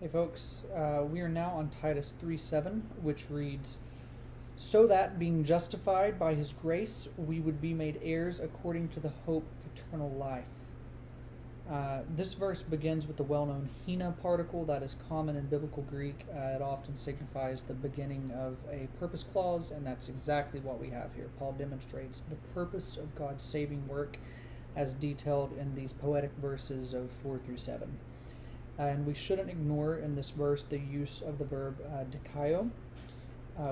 Hey folks, we are now on Titus 3:7, which reads, "So that, being justified by his grace, we would be made heirs according to the hope of eternal life." This verse begins with the well-known hina particle that is common in biblical Greek. It often signifies the beginning of a purpose clause, and that's exactly what we have here. Paul demonstrates the purpose of God's saving work as detailed in these poetic verses of 4 through 7. And we shouldn't ignore in this verse the use of the verb dikaio,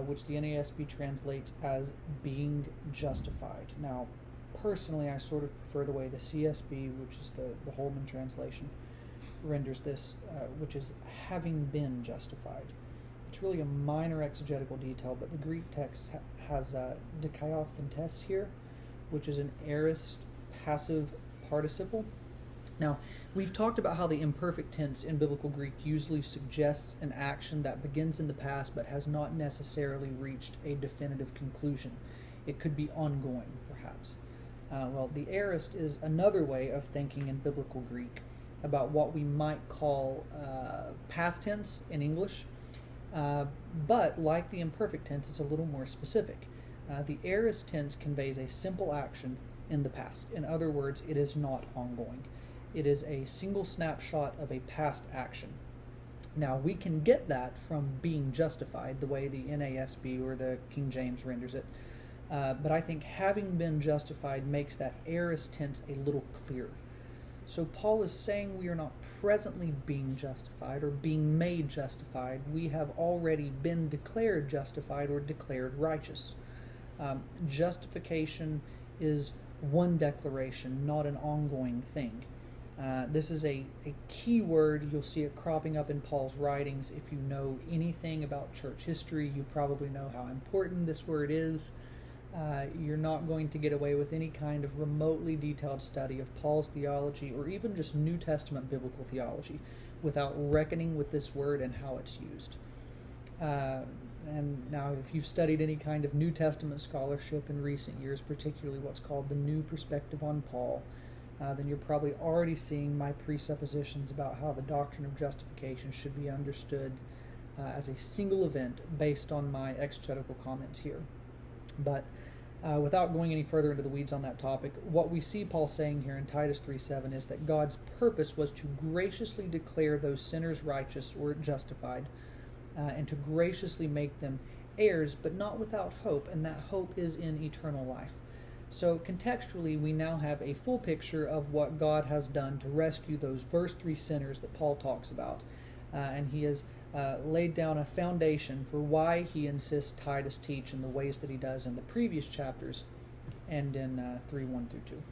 which the NASB translates as being justified. Now, personally, I sort of prefer the way the CSB, which is the Holman translation, renders this, which is having been justified. It's really a minor exegetical detail, but the Greek text has dikaiothintes here, which is an aorist passive participle. Now, we've talked about how the imperfect tense in biblical Greek usually suggests an action that begins in the past but has not necessarily reached a definitive conclusion. It could be ongoing, perhaps. The aorist is another way of thinking in biblical Greek about what we might call past tense in English, but like the imperfect tense, it's a little more specific. The aorist tense conveys a simple action in the past. In other words, it is not ongoing. It is a single snapshot of a past action. Now, we can get that from being justified, the way the NASB or the King James renders it. But I think having been justified makes that aorist tense a little clearer. So Paul is saying we are not presently being justified or being made justified. We have already been declared justified or declared righteous. Justification is one declaration, not an ongoing thing. This is a key word. You'll see it cropping up in Paul's writings. If you know anything about church history, you probably know how important this word is. You're not going to get away with any kind of remotely detailed study of Paul's theology or even just New Testament biblical theology without reckoning with this word and how it's used. And now, if you've studied any kind of New Testament scholarship in recent years, particularly what's called the New Perspective on Paul, then you're probably already seeing my presuppositions about how the doctrine of justification should be understood as a single event based on my exegetical comments here. But without going any further into the weeds on that topic, what we see Paul saying here in Titus 3:7 is that God's purpose was to graciously declare those sinners righteous or justified, and to graciously make them heirs, but not without hope, and that hope is in eternal life. So contextually, we now have a full picture of what God has done to rescue those verse 3 sinners that Paul talks about. And he has laid down a foundation for why he insists Titus teach in the ways that he does in the previous chapters and in 3:1 through 2.